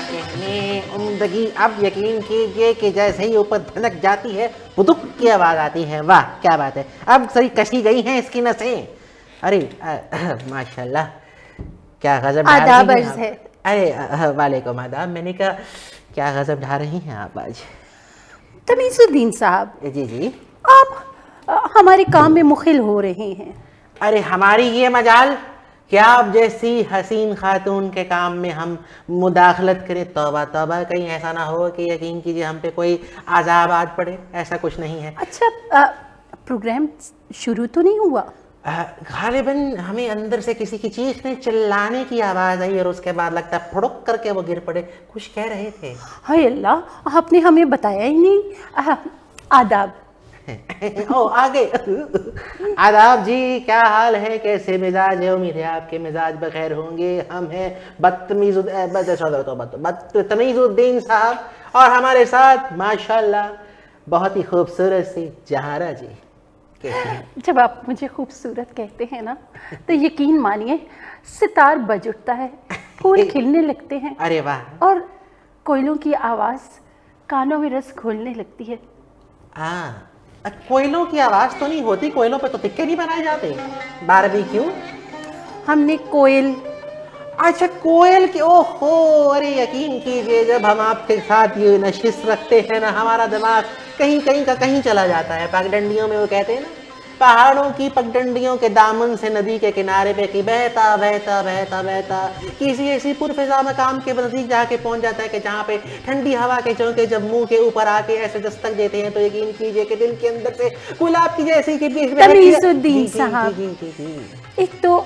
कहने उम्दगी, अब यकीन कीजिए कि जैसे ही ऊपर धनक जाती है पुदुक की आवाज़ आती है। वाह क्या बात है, अब सही कसी गई हैं इसकी नसें। अरे माशाल्लाह, क्या गजब ढा आदाब रही हैं अर्ज़ आप। है। अरे वालेकुम आदाब। मैंने कहा क्या गजब ढा रही हैं आप आज। तमीज़ुद्दीन साहब, जी जी। आप हमारे काम में मुखिल हो रहे हैं। अरे हमारी ये मजाल, क्या आप जैसी हसीन खातून के काम में हम मुदाखलत करें। तौबा तौबा, कहीं ऐसा ना हो कि यकीन कीजिए हम पे कोई आज़ाब आज पड़े, ऐसा कुछ नहीं है। अच्छा, प्रोग्राम शुरू तो नहीं हुआ? गालिबन हमें अंदर से किसी की चीखने चिल्लाने की आवाज़ आई और उसके बाद लगता है फुड़ुक करके वो गिर पड़े। कुछ कह रहे थे। हाय अल्लाह, आपने हमें बताया ही नहीं। आदाब। ओ आगे। आदाब जी, क्या हाल है, कैसे मिजाज है? उम्मीद है आपके मिजाज बखैर होंगे। हम हैं तमीज़ुद्दीन साहब और हमारे साथ माशाल्लाह बहुत ही खूबसूरत सी जहारा जी। कैसी हैं? जब आप मुझे खूबसूरत कहते हैं ना, तो यकीन मानिए सितार बज उठता है, फूल खिलने लगते हैं अरे वाह। और कोयलों की आवाज़ कानों में रस घोलने लगती है। कोयलों की आवाज़ तो नहीं होती, कोयलों पे तो टिक्के नहीं बनाए जाते। बारबेक्यू। हमने कोयल। अच्छा कोयल की, ओहो। अरे यकीन कीजिए जब हम आपके साथ ये नशिश रखते हैं ना, हमारा दिमाग कहीं कहीं का कहीं चला जाता है। पगडंडियों में वो कहते हैं ना, पहाड़ों की पगडंडियों के दामन से नदी के किनारे पे कि बहता बहता बहता बहता किसी ऐसी पुरफिजा मकाम के नज़दीक जाके पहुंच जाता है कि जहाँ पे ठंडी हवा के झोंके जब मुंह के ऊपर आके ऐसे दस्तक देते हैं तो यकीन कीजिए कि दिल के अंदर से गुलाब की जैसी कि तमीज़ुद्दीन साहब, एक तो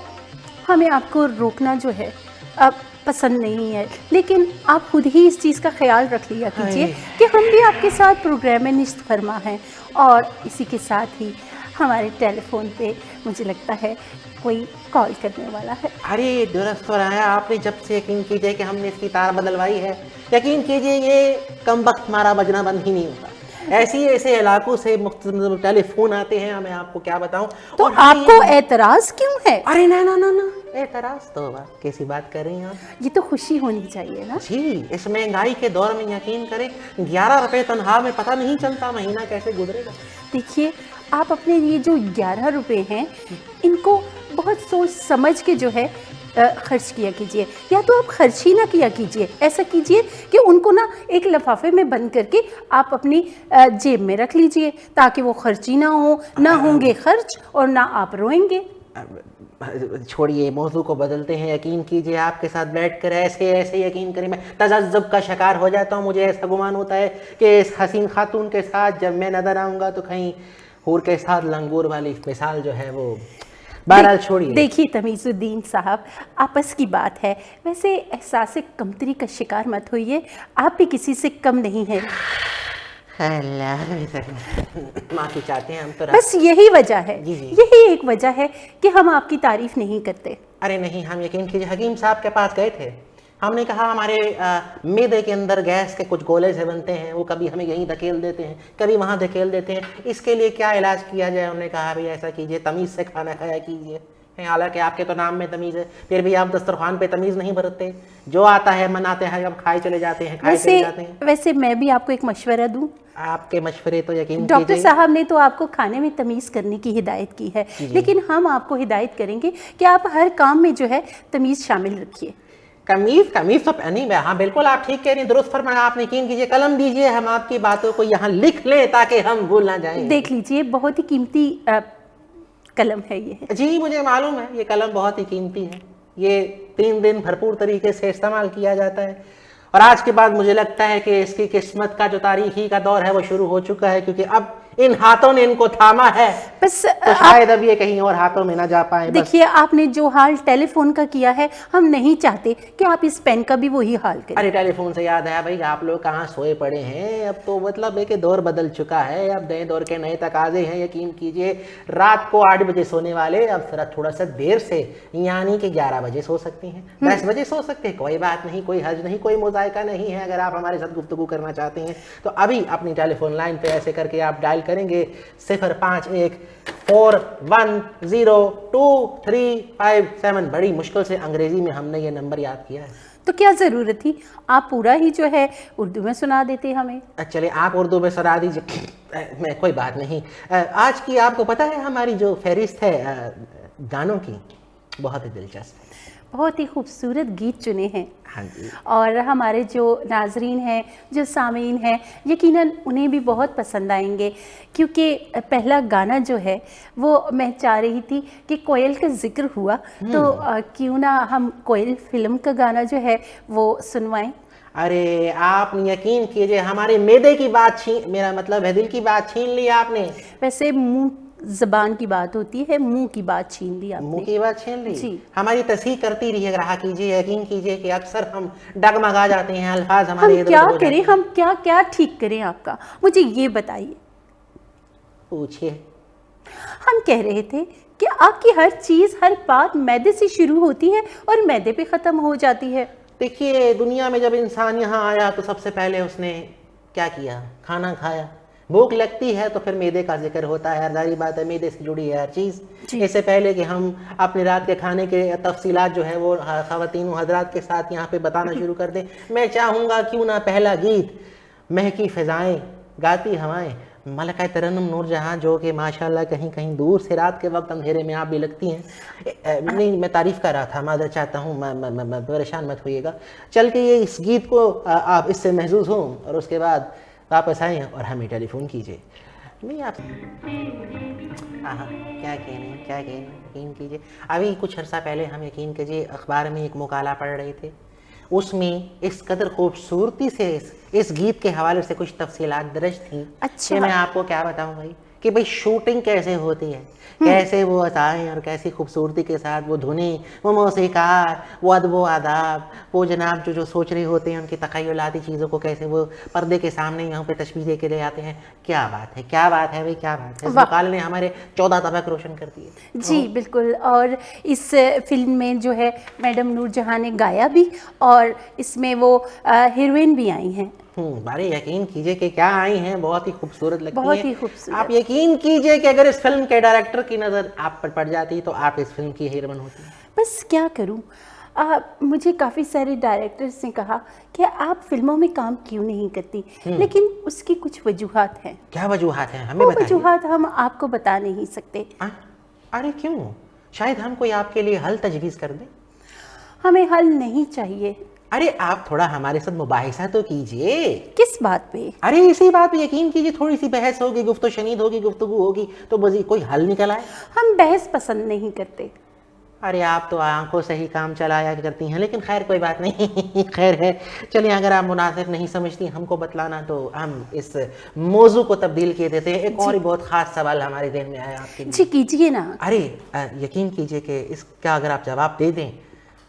हमें आपको रोकना जो है अब पसंद नहीं है, लेकिन आप खुद ही इस चीज़ का ख्याल रख लिया कीजिए कि हम भी आपके साथ प्रोग्राम में निश्चित फरमा हैं। और इसी के साथ ही हमारे टेलीफोन पे मुझे लगता है कोई कॉल करने वाला है। अरे दुरुस्त हो रहा है आपने, जब से यकीन कीजिए कि हमने इसकी तार बदलवाई है, यकीन कीजिए ये कम वक्त हमारा बजना बंद ही नहीं होता। ऐसे इलाकों से मुख्तलिफ टेलीफोन आते हैं, मैं आपको क्या बताऊं। तो और आपको एतराज़ क्यों है? अरे ना ना ना ना, एतराज़ तो कैसी बात कर रही हैं आप। ये तो खुशी होनी चाहिए ना जी। इस महंगाई के दौर में यकीन करें 11 रुपए तनख्वाह में पता नहीं चलता महीना कैसे गुजरेगा। देखिए, आप अपने ये जो 11 रुपए हैं, इनको बहुत सोच समझ के जो है खर्च किया कीजिए, या तो आप खर्च ही ना किया कीजिए। ऐसा कीजिए कि उनको ना एक लिफाफे में बंद करके आप अपनी जेब में रख लीजिए, ताकि वो खर्ची ना हो, ना होंगे खर्च और ना आप रोएंगे। छोड़िए, मौजू को बदलते हैं। यकीन कीजिए आपके साथ बैठकर ऐसे ऐसे यकीन करें मैं तजज्जुब का शिकार हो जाता हूँ। मुझे ऐसा गुमान होता है कि इस हसीन खातून के साथ जब मैं नजर आऊँगा तो कहीं हूर के साथ लंगूर वाली मिसाल जो है वो। बहरहाल छोड़िए। देखिए तमीज़ुद्दीन साहब, आपस की बात है, वैसे एहसास कमतरी का शिकार मत होइए, आप भी किसी से कम नहीं हैं। माफ़ी चाहते हैं हम तो। बस यही वजह है, यही एक वजह है कि हम आपकी तारीफ नहीं करते। अरे नहीं, हम यकीन कीजिए हकीम साहब के पास गए थे। हमने कहा हमारे मैदे के अंदर गैस के कुछ गोले से बनते हैं, वो कभी हमें यहीं धकेल देते हैं, कभी वहाँ धकेल देते हैं, इसके लिए क्या इलाज किया जाए। उन्होंने कहा भाई ऐसा कीजिए, तमीज़ से खाना खाया कीजिए। हालांकि आपके तो नाम में तमीज़ है, फिर भी आप दस्तरखान पे तमीज़ नहीं बरतते। जो आता है मनाते हैं, अब खाए चले जाते हैं, खाए चले जाते हैं। वैसे मैं भी आपको एक मशवरा दूं। आपके मशवरे तो यकीन डॉक्टर साहब ने तो आपको खाने में तमीज़ करने की हिदायत की है, लेकिन हम आपको हिदायत करेंगे कि आप हर काम में जो है तमीज़ शामिल रखिए। कमीज़ तो नहीं, हाँ बिल्कुल आप ठीक कह रही हैं, दुरुस्त फरमाया आपने। यकीन कीजिए, कलम दीजिए, हम आपकी बातों को यहाँ लिख लें ताकि हम भूल ना जाएं। देख लीजिए, बहुत ही कीमती कलम है ये। जी मुझे मालूम है, ये कलम बहुत ही कीमती है। ये 3 दिन भरपूर तरीके से इस्तेमाल किया जाता है और आज के बाद मुझे लगता है कि इसकी किस्मत का जो तारीखी का दौर है वो शुरू हो चुका है, क्योंकि अब इन हाथों ने इनको थामा है, बस तो शायद अब ये कहीं और हाथों में ना जा पाए। देखिए, आपने जो हाल टेलीफोन का किया है, हम नहीं चाहते कि आप इस पेन का भी वही हाल करें। अरे टेलीफोन से याद आया भाई, आप लोग कहाँ सोए पड़े हैं। अब तो मतलब एक दौर बदल चुका है, अब नए दौर के नए तकाजे हैं। यकीन कीजिए रात को 8 बजे सोने वाले अब थोड़ा सा देर से, यानी कि 11 बजे सो सकती हैं, 10 बजे सो सकते हैं। कोई बात नहीं, कोई हर्ज नहीं, कोई मुज़ायका नहीं है। अगर आप हमारे साथ गुफ्तगू करना चाहते हैं तो अभी अपनी टेलीफोन लाइन पे ऐसे करके आप डायल ڈائل کریں گے 05141022357. بڑی مشکل سے انگریزی میں ہم نے یہ نمبر یاد کیا ہے. تو کیا ضرورت تھی، آپ پورا ہی جو ہے اردو میں سنا دیتے ہمیں. چلے آپ اردو میں سنا دیجیے. میں کوئی بات نہیں. آج کی آپ کو پتہ ہے ہماری جو فہرست ہے گانوں کی بہت ہی دلچسپ ہے. بہت ہی خوبصورت گیت چنے ہیں. ہاں جی. اور ہمارے جو ناظرین ہیں، جو سامعین ہیں، یقیناً انہیں بھی بہت پسند آئیں گے، کیونکہ پہلا گانا جو ہے وہ میں چاہ رہی تھی کہ کوئل کا ذکر ہوا تو کیوں نہ ہم کوئل فلم کا گانا جو ہے وہ سنوائیں. ارے آپ یقین کیجئے ہمارے معدے کی بات میرا مطلب ہے دل کی بات چھین لی آپ نے. ویسے منہ زبان کی بات ہوتی ہے، منہ کی بات چھین لی آپ نے. منہ کی بات چھین لی. جی. ہماری تصحیح کرتی رہا کیجئے. یقین کیجئے کہ اکثر ہم ڈگمگا جاتے ہیں، الفاظ ہمارے ہم کیا کریں، ہم کیا ٹھیک کریں آپ کا، مجھے یہ بتائیے. پوچھئے. ہم کہہ رہے تھے کہ آپ کی ہر چیز، ہر بات میدے سے شروع ہوتی ہے اور میدے پہ ختم ہو جاتی ہے. دیکھیے دنیا میں جب انسان یہاں آیا تو سب سے پہلے اس نے کیا کیا؟ کھانا کھایا. بھوک لگتی ہے تو پھر معدے کا ذکر ہوتا ہے. ظاہری بات ہے معدے سے جڑی ہے ہر چیز. اس سے پہلے کہ ہم اپنے رات کے کھانے کے تفصیلات جو ہے وہ خواتین و حضرات کے ساتھ یہاں پہ بتانا شروع کر دیں، میں چاہوں گا کیوں نہ پہلا گیت مہکی فضائیں گاتی ہوائیں ملکہ ترنم نور جہاں، جو کہ ماشاءاللہ کہیں کہیں دور سے رات کے وقت اندھیرے میں آپ بھی لگتی ہیں. نہیں میں تعریف کر رہا تھا، معذرت چاہتا ہوں، میں پریشان مت ہوئیے گا. چل کے یہ اس گیت کو آپ اس سے محظوظ ہوں اور اس کے بعد واپس آئیں اور ہمیں ٹیلی فون کیجئے. نہیں آپ کیا کہنا یقین کیجئے. ابھی کچھ عرصہ پہلے ہم یقین کیجئے اخبار میں ایک مقالہ پڑھ رہے تھے، اس میں اس قدر خوبصورتی سے اس گیت کے حوالے سے کچھ تفصیلات درج تھیں کہ میں آپ کو کیا بتاؤں بھائی کہ بھئی شوٹنگ کیسے ہوتی ہے، کیسے وہ عطائیں اور کیسی خوبصورتی کے ساتھ وہ دھنیں، وہ موسیقار، وہ ادب و آداب، وہ جناب جو سوچ رہے ہوتے ہیں ان کی تخیلاتی چیزوں کو کیسے وہ پردے کے سامنے یہاں پہ تشبیہ دے کے لے آتے ہیں. کیا بات ہے بھائی، کیا بات ہے. اس مقالے نے ہمارے 14 طبق روشن کر دیے. جی بالکل. اور اس فلم میں جو ہے میڈم نور جہاں نے گایا بھی اور اس میں وہ ہیروئن بھی آئی ہیں. بارے یقین کیجئے کہ کیا آئی ہیں، بہت ہی خوبصورت لگتی ہیں. بہت ہی خوبصورت. آپ یقین کیجئے کہ اگر اس فلم کے ڈائریکٹر کی نظر آپ پر پڑ جاتی تو آپ اس فلم کی ہیروئن ہوتی. بس کیا کروں، مجھے کافی سارے ڈائریکٹرز نے کہا کہ آپ فلموں میں کام کیوں نہیں کرتی، لیکن اس کی کچھ وجوہات ہیں. کیا وجوہات ہیں؟ ہمیں وہ بتائیے. وجوہات ہم آپ کو بتا نہیں سکتے. ارے کیوں؟ شاید ہم کوئی آپ کے لیے حل تجویز کر دیں. ہمیں حل نہیں چاہیے. ارے آپ تھوڑا ہمارے ساتھ مباحثہ تو کیجئے. کس بات پہ؟ ارے اسی بات پہ یقین کیجئے، تھوڑی سی بحث ہوگی، گفت و شنید ہوگی، گفتگو ہوگی تو مزید کوئی حل نکل آئے. ہم بحث پسند نہیں کرتے. ارے آپ تو آنکھوں سے ہی کام چلایا کرتی ہیں، لیکن خیر کوئی بات نہیں. خیر ہے. چلیے اگر آپ مناسب نہیں سمجھتی ہم کو بتلانا تو ہم اس موضوع کو تبدیل کیے دیتے ہیں. ایک اور ہی بہت خاص سوال ہمارے ذہن میں آیا آپ کے لیے. جی کیجئے نا. ارے یقین کیجئے کہ اس کا اگر آپ جواب دے دیں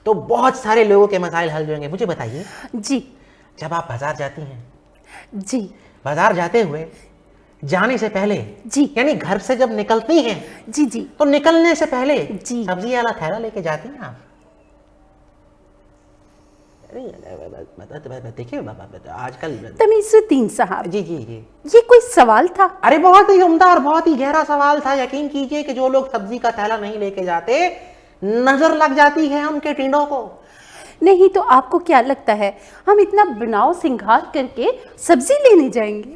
تو بہت سارے لوگوں کے مسائل حل ہو جائیں گے. مجھے بتائیے، جی جب آپ بازار جاتی ہیں، جی بازار جاتے ہوئے جانے سے پہلے، جی یعنی گھر سے جب نکلتی ہیں جی جی تو نکلنے سے پہلے جی سبزی والا تھیلا لے کے جاتی ہیں آپ؟ دیکھیے آج کل تمیز الدین صاحب، جی جی جی یہ کوئی سوال تھا؟ ارے بہت ہی عمدہ اور بہت ہی گہرا سوال تھا. یقین کیجئے کہ جو لوگ سبزی کا تھیلا نہیں لے کے جاتے نظر لگ جاتی ہے ان کے ٹینڈوں کو. نہیں تو آپ کو کیا لگتا ہے ہم اتنا بناؤ سنگھار کر کے سبزی لینے جائیں گے؟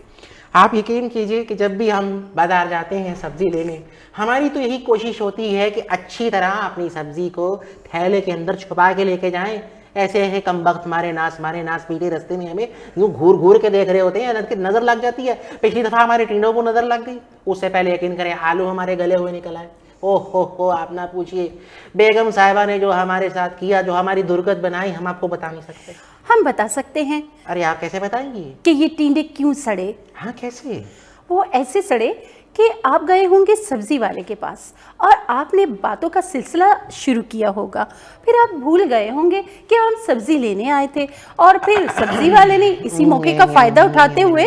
آپ یقین کیجئے کہ جب بھی ہم بازار جاتے ہیں سبزی لینے، ہماری تو یہی کوشش ہوتی ہے کہ اچھی طرح اپنی سبزی کو تھیلے کے اندر چھپا کے لے کے جائیں. ایسے ہیں کم بخت مارے ناس پیٹے رستے میں ہمیں یوں گھور گھور کے دیکھ رہے ہوتے ہیں، نظر لگ جاتی ہے. پچھلی دفعہ ہمارے ٹینڈوں کو نظر لگ گئی، اس سے پہلے یقین کریں آلو ہمارے گلے ہوئے نکل آئے. ہو آپ نہ پوچھئے بیگم صاحبہ نے جو ہمارے ساتھ کیا، جو ہماری درگت بنائی، ہم آپ کو بتا نہیں سکتے. ہم بتا سکتے ہیں. ارے آپ کیسے بتائیں گی کہ یہ ٹینڈے کیوں سڑے؟ ہاں کیسے؟ وہ ایسے سڑے کہ آپ گئے ہوں گے سبزی والے کے پاس اور آپ نے باتوں کا سلسلہ شروع کیا ہوگا، پھر آپ بھول گئے ہوں گے کہ ہم سبزی لینے آئے تھے اور پھر سبزی والے نے اسی موقع کا فائدہ اٹھاتے ہوئے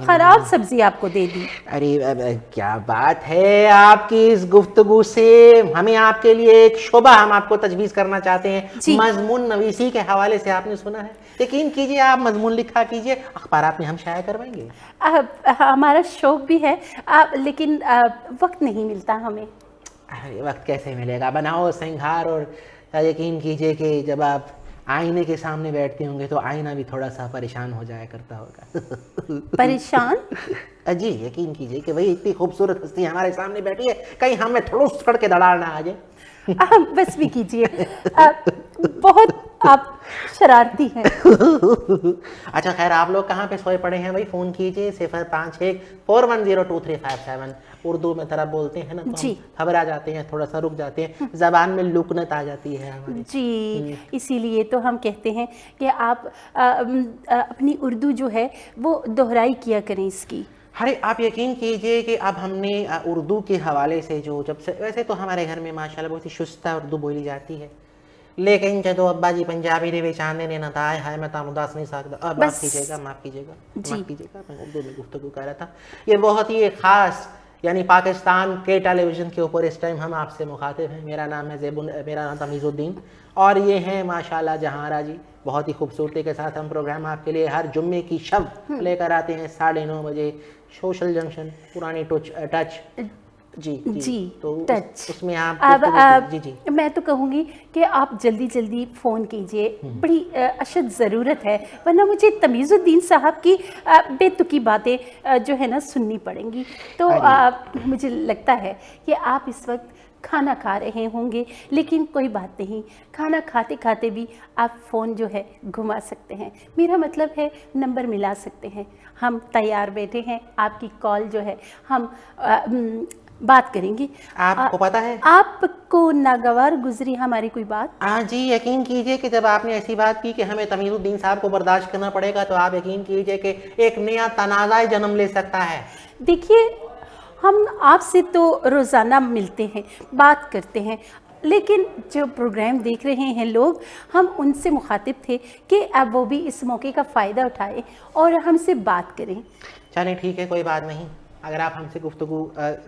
خراب سبزی آپ کو دے دی۔ ارے کیا بات ہے آپ کی اس گفتگو سے، ہمیں آپ کے لیے ایک شعبہ ہم آپ کو تجویز کرنا چاہتے ہیں، مضمون نویسی کے حوالے سے آپ نے سنا ہے، یقین کیجئے آپ مضمون لکھا کیجئے، اخبارات میں ہم شائع کروائیں گے۔ ہمارا شوق بھی ہے لیکن وقت نہیں ملتا ہمیں۔ ارے وقت کیسے ملے گا، بناؤ سنگھار، اور یقین کیجئے کہ جب آپ آئینے کے سامنے بیٹھتے ہوں گے تو آئینہ بھی تھوڑا سا پریشان ہو جایا کرتا ہوگا۔ پریشان؟ جی یقین کیجئے کہ وہی اتنی خوبصورت ہستی ہمارے سامنے بیٹھی ہے، کہیں ہمیں تھوڑا کر کے دڑاڑ نہ آ جائے۔ بس بھی کیجئے، بہت آپ شرارتی ہیں۔ اچھا خیر، آپ لوگ کہاں پہ سوئے پڑے ہیں بھائی؟ فون کیجئے 05141410357، اردو میں طرح بولتے ہیں نا تو ہم گھبرا جاتے ہیں، تھوڑا سا رک جاتے ہیں، زبان میں لکنت آ جاتی ہے ہماری۔ جی اسی لیے تو ہم کہتے ہیں کہ آپ اپنی اردو جو ہے وہ دہرائی کیا کریں اس کی۔ ارے آپ یقین کیجئے کہ اب ہم نے اردو کے حوالے سے جو جب سے، ویسے تو ہمارے گھر میں ماشاءاللہ بہت ہی شستہ اردو بولی جاتی ہے، لیکن جدو ابا جی پنجابی دے وچ آندے نے نا تا ہے میں تام اداس نہیں سکتا، معاف کیجیے گا، معاف کیجیے گا، معاف کیجیے گا، میں اردو میں گفتگو کر رہا تھا۔ یہ بہت ہی خاص، یعنی پاکستان کے ٹیلی ویژن کے اوپر اس ٹائم ہم آپ سے مخاطب ہیں۔ میرا نام ہے میرا نام تمیز الدین، اور یہ ہیں ماشاءاللہ جہاں جی، بہت ہی خوبصورتی کے ساتھ ہم پروگرام آپ کے لیے ہر جمعے کی شب لے کر آتے ہیں 9:30 بجے، سوشل جنکشن، پرانی ٹچ۔ جی تو اس میں آپ جی میں تو کہوں گی کہ آپ جلدی جلدی فون کیجئے، بڑی اشد ضرورت ہے، ورنہ مجھے تمیز الدین صاحب کی بے تکی باتیں جو ہے نا سننی پڑیں گی۔ تو مجھے لگتا ہے کہ آپ اس وقت کھانا کھا رہے ہوں گے، لیکن کوئی بات نہیں، کھانا کھاتے کھاتے بھی آپ فون جو ہے گھما سکتے ہیں، میرا مطلب ہے نمبر ملا سکتے ہیں۔ ہم تیار بیٹھے ہیں، آپ کی کال جو ہے ہم بات کریں گے۔ آپ کو پتا ہے آپ کو ناگوار گزری ہماری کوئی بات؟ جی یقین کیجئے کہ جب آپ نے ایسی بات کی کہ ہمیں تمیز الدین صاحب کو برداشت کرنا پڑے گا، تو آپ یقین کیجئے کہ ایک نیا تنازع جنم لے سکتا ہے۔ دیکھیے ہم آپ سے تو روزانہ ملتے ہیں، بات کرتے ہیں، لیکن جو پروگرام دیکھ رہے ہیں لوگ، ہم ان سے مخاطب تھے کہ اب وہ بھی اس موقع کا فائدہ اٹھائیں اور ہم سے بات کریں۔ چلیں ٹھیک ہے، کوئی بات نہیں، اگر آپ ہم سے گفتگو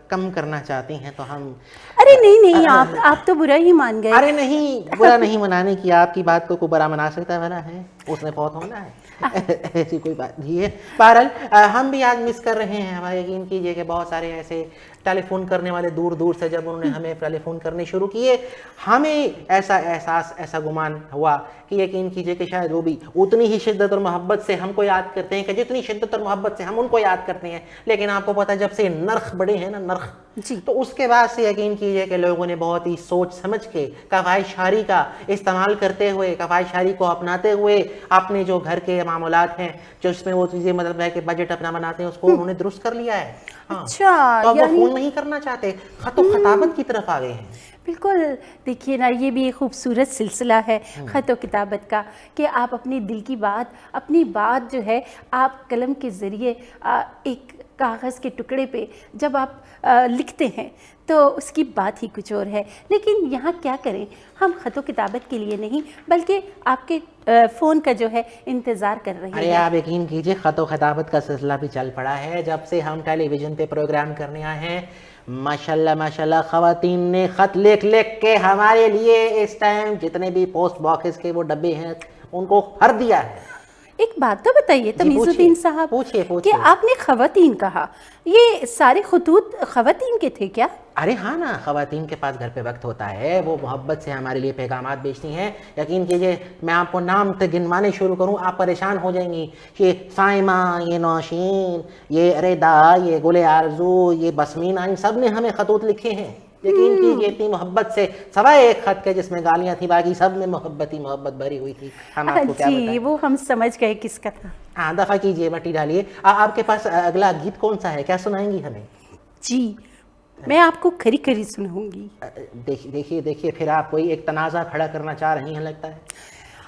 کم کرنا چاہتی ہیں تو ہم… ارے نہیں، آپ تو برا ہی مان گئے۔ ارے نہیں، برا نہیں منانے کی، آپ کی بات کو برا منا سکتا ہے ہے، اس نے فوت ہونا ہے، ایسی کوئی بات نہیں ہے۔ بہرحال ہم بھی آج مس کر رہے ہیں، ہمارا یقین کیجئے کہ بہت سارے ایسے ٹیلی فون کرنے والے دور دور سے جب انہوں نے ہمیں ٹیلی فون کرنے شروع کیے، ہمیں ایسا احساس، ایسا گمان ہوا کہ یقین کیجئے کہ شاید وہ بھی اتنی ہی شدت اور محبت سے ہم کو یاد کرتے ہیں کہ جتنی شدت اور محبت سے ہم ان کو یاد کرتے ہیں۔ لیکن آپ کو پتہ جب سے نرخ بڑے ہیں نا، نرخ، تو اس کے بعد سے یقین کیجئے کہ لوگوں نے بہت ہی سوچ سمجھ کے کفایت شعری کا استعمال کرتے ہوئے، کفایت شعری کو اپناتے ہوئے اپنے جو گھر کے معاملات ہیں، جو اس میں وہ چیزیں مطلب ہے کہ بجٹ اپنا بناتے ہیں، اس کو انہوں نے درست کر لیا ہے۔ اچھا، تو اب وہ فون نہیں کرنا چاہتے، خط و خطابت کی طرف آ گئے ہیں۔ بالکل، دیکھیے نا، یہ بھی ایک خوبصورت سلسلہ ہے خط و کتابت کا، کہ آپ اپنی دل کی بات، اپنی بات جو ہے آپ قلم کے ذریعے ایک کاغذ کے ٹکڑے پہ جب آپ لکھتے ہیں تو اس کی بات ہی کچھ اور ہے۔ لیکن یہاں کیا کریں، ہم خط و کتابت کے لیے نہیں بلکہ آپ کے فون کا جو ہے انتظار کر رہے ہیں۔ ارے آپ یقین کیجئے خط و خطابت کا سلسلہ بھی چل پڑا ہے، جب سے ہم ٹیلی ویژن پہ پروگرام کرنے آئے ہیں۔ ماشاءاللہ خواتین نے خط لکھ کے ہمارے لیے اس ٹائم جتنے بھی پوسٹ باکس کے وہ ڈبے ہیں ان کو بھر دیا ہے۔ ایک بات تو بتائیے تمیز الدین صاحب، کہ آپ نے خواتین کہا، یہ سارے خطوط خواتین کے تھے کیا؟ ارے ہاں نا، خواتین کے پاس گھر پہ وقت ہوتا ہے، وہ محبت سے ہمارے لیے پیغامات بیچتی ہیں۔ یقین کیجئے میں آپ کو نام تک گنوانے شروع کروں آپ پریشان ہو جائیں گی۔ یہ سائمہ، یہ نوشین، یہ ردا، یہ گل آرزو، یہ بسمینہ، ان سب نے ہمیں خطوط لکھے ہیں۔ یقین کیجئے اتنی محبت سے، سوائے ایک خط کے جس میں گالیاں تھی، باقی سب میں محبت ہی محبت بھری ہوئی تھی۔ ہم آپ کو کیا بتائیں؟ جی وہ ہم سمجھ گئے کس کا تھا۔ دفعہ کیجئے، مٹی ڈالیے۔ آپ کے پاس اگلا گیت کون سا ہے، کیا سنائیں گی ہمیں؟ جی میں آپ کو کھری کھری سناؤں گی۔ دیکھیے پھر آپ کوئی ایک تنازع کھڑا کرنا چاہ رہی ہیں لگتا ہے۔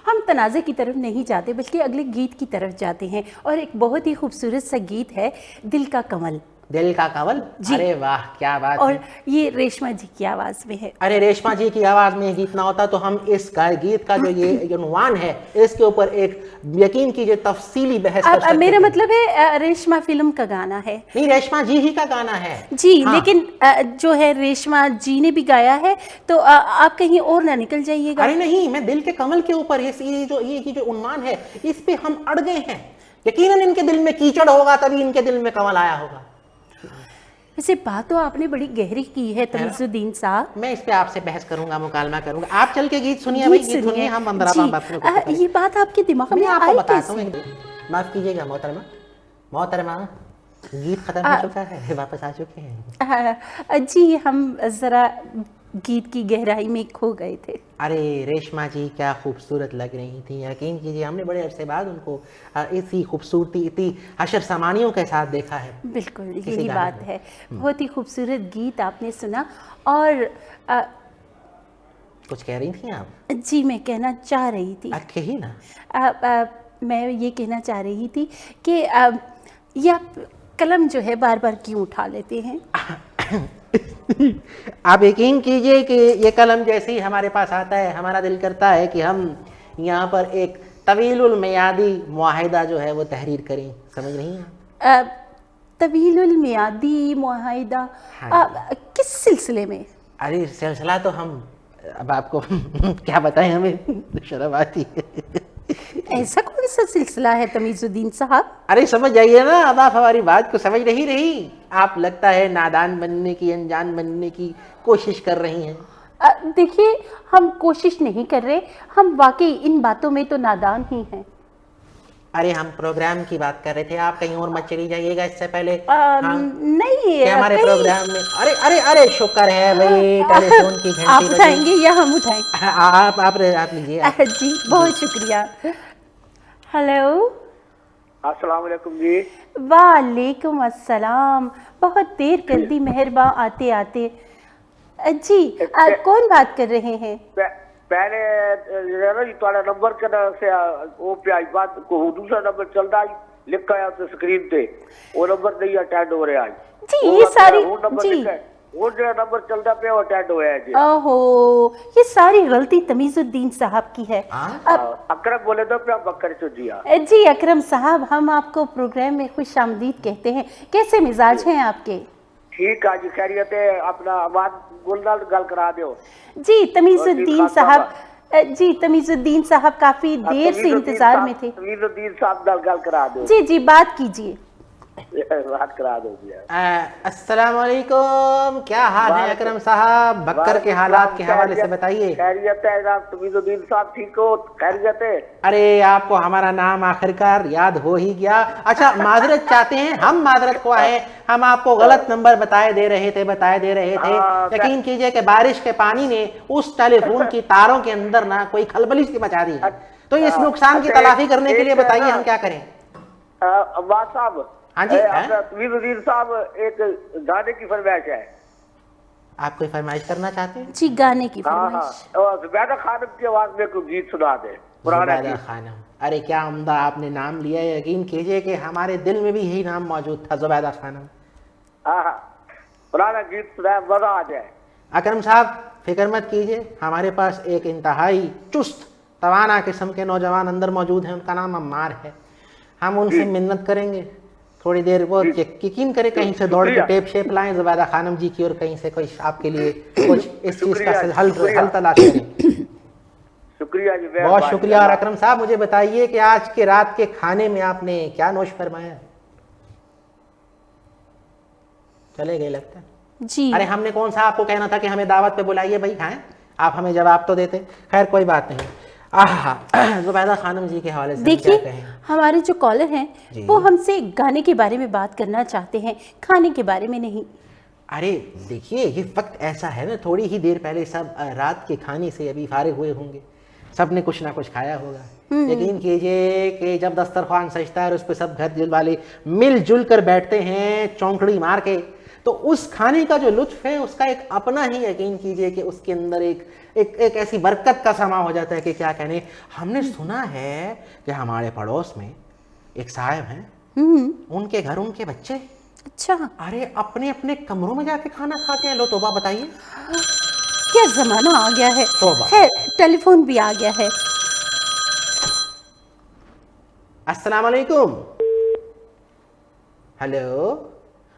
ہم تنازع کی طرف نہیں جاتے بلکہ اگلے گیت کی طرف جاتے ہیں، اور ایک بہت ہی خوبصورت سا گیت ہے، دل کا کمل۔ दिल का कवल, अरे वाह क्या बात और है। ये रेशमा जी की आवाज में है। अरे रेशमा जी की आवाज में गीत ना होता तो हम इस गीत का जो ये उन्वान है इसके ऊपर एक यकीन कीजिए तफसीली बहस कर सकते मेरा थे। मतलब है रेशमा फिल्म का गाना है नहीं, रेशमा जी ही का गाना है जी। हाँ। लेकिन जो है रेशमा जी ने भी गाया है, तो आप कहीं और ना निकल जाइएगा। अरे नहीं, मैं दिल के कमल के ऊपर ये जो उन्वान है इस पे हम अड़ गए हैं। यकीनन इनके दिल में कीचड़ होगा तभी इनके दिल में कमल आया होगा। वैसे बात तो आपने बड़ी गहरी की है तमीजुद्दीन साहब। मैं इस पे आपसे बहस करूंगा, मुकालमा करूंगा। आप चल के गीत सुनिए भाई, गीत सुनिए, हम अंदर जी, बात करेंगे। ये बात आपके दिमाग में मैं आपको आई बताता कैसे? हूँ, माफ कीजिएगा मोहतरमा, मोहतरमा गीत खत्म हो चुका है, वापस आ चुके हैं। जी हम जरा गीत की गहराई में खो गए थे। अरे रेशमा जी क्या खूबसूरत लग रही थी, यकीन कीजिए हमने बड़े अरसे बाद उनको इसी खूबसूरती, इतनी हशर सामानियों के साथ देखा है। बिल्कुल किसी यही गाने बात में। है। बहुत ही खूबसूरत गीत आपने सुना। और कुछ कह रही थी आप? जी मैं कहना चाह रही थी, कही ना। मैं ये कहना चाह रही थी कि ये आप कलम जो है बार बार क्यों उठा लेते हैं? आप यकीन कीजिए कि ये कलम जैसे ही हमारे पास आता है हमारा दिल करता है कि हम यहाँ पर एक तवीलुल मियादी मुआहिदा जो है वो तहरीर करें। समझ रही हैं? तवीलुल मियादी मुआहिदा किस सिलसिले में? अरे सिलसिला तो हम अब आपको क्या बताएं, हमें शर्म आती है। ऐसा कौन सा सिलसिला है तमीजुद्दीन साहब? अरे समझ जाइए ना, अब आप हमारी बात को समझ नहीं रही। आप लगता है नादान बनने की, अनजान बनने की कोशिश कर रही हैं। देखिए हम कोशिश नहीं कर रहे, हम वाकई इन बातों में तो नादान ही हैं। अरे हम प्रोग्राम की बात कर रहे थे, आप कहीं और मत चली जाइएगा इससे पहले। नहीं कि हमारे प्रोग्राम में अरे अरे अरे शुक्र है भाई, टेलीफोन की घंटी आप बजी। उठाएंगे या हम उठाएं? आप लीजिए। जी बहुत शुक्रिया। हेलो, अस्सलाम वालेकुम जी। वालेकुम अस्सलाम। बहुत देर कर दी मेहरबान आते आते। जी कौन बात कर रहे हैं? पहले जी तुम्हारा नंबर से वो पे आई बात को दूसरा नंबर चल रहा है, लिखा है तो स्क्रीन पे वो नंबर नहीं अटेंड हो रहा है जी। ये सारी जी वो जो नंबर चल रहा पे वो अटेंड हो है जी। ओहो, ये सारी गलती तमीजुद्दीन साहब की है। अकरम बोले तो पे बकर चुजिया। जी अकरम साहब, हम आपको प्रोग्राम में खुश आमदीद कहते हैं। कैसे मिजाज हैं आपके? ठीक है जी, खैरियत है। अपना आवाज गुलदार गल करा दो जी तमीजुद्दीन साहब। जी तमीजुद्दीन साहब काफी देर से इंतजार में थे। तमीजुद्दीन साहब गल करा दो। जी जी बात कीजिए। बात करा दो जी। अस्सलाम वालेकुम, क्या हाल है अकरम साहब? बकर के हालात के हवाले से बताइए। खैरियत है जनाब तमीजुद्दीन साहब, ठीक हो? खैरियत है। अरे आपको हमारा नाम आखिरकार याद हो ही गया। अच्छा माजरत चाहते हैं, हम माजरत ख्वाह हैं। हम आपको गलत नंबर बताए दे रहे थे। यकीन कीजिए कि बारिश के पानी ने उस टेलीफोन की तारों के अंदर ना कोई खलबली सी मचा दी है। तो इस नुकसान की तलाफी करने के लिए बताइए हम क्या करें? अब्बास साहब, हाँ जी, तमीजुद्दीन साहब एक गाने की फरमाइश है। आप कोई फरमाइश करना चाहते हैं? जी गाने की हाँ फरमाइश। हाँ, ज़ुबैदा खानम की आवाज में कोई गीत सुना दे, पुराना ज़ुबैदा गीत। खानम, अरे क्या उम्दा आपने नाम लिया है। यकीन कीजिए कि हमारे दिल में भी यही नाम मौजूद था, ज़ुबैदा खानम। हाँ हाँ, पुराना गीत सुना, मजा आ जाए। अकरम साहब फिक्र मत कीजिए, हमारे पास एक इंतहाई चुस्त तवाना किस्म के नौजवान अंदर मौजूद हैं, उनका नाम अम्मार है। हम उनसे मिन्नत करेंगे, थोड़ी देर वो यकीन करें कहीं से दौड़ के टेप शेप लाएं ज़ुबैदा खानम जी की, और कहीं से कोई आपके लिए कुछ इस चीज़ का हल तलाश करें। शुक्रिया जी, बहुत शुक्रिया। और अकरम साहब मुझे बताइए कि आज के रात के खाने में आपने क्या नोश फरमाया? चले गए लगता है जी। अरे हमने कौन सा आपको कहना था कि हमें दावत पे बुलाइए भाई, खाएं? आप हमें जवाब तो देते। खैर कोई बात नहीं। ज़ुबैदा खानम जी के हवाले से देखिए हमारे जो कॉलर हैं वो हमसे गाने के बारे में बात करना चाहते हैं, खाने के बारे में नहीं। अरे देखिए ये वक्त ऐसा है ना, थोड़ी ही देर पहले सब रात के खाने से अभी फारिग हुए होंगे, सब ने कुछ ना कुछ खाया होगा। यकीन कीजिए कि जब दस्तरखान सजता है और उस पर सब घर दिल वाले मिलजुल कर बैठते हैं चौंकड़ी मार के, तो उस खाने का जो लुत्फ है उसका एक अपना ही, यकीन कीजिए कि उसके अंदर एक ऐसी बरकत का समा हो जाता है कि क्या कहने। हमने सुना है कि हमारे पड़ोस में एक साहब हैं, उनके घर उनके बच्चे अच्छा, अरे अपने अपने कमरों में जाके खाना खाते हैं। लो तोबा, बताइए। क्या जमाना आ गया है। तौबा। खैर, टेलीफोन भी आ गया है। अस्सलाम वालेकुम। हेलो।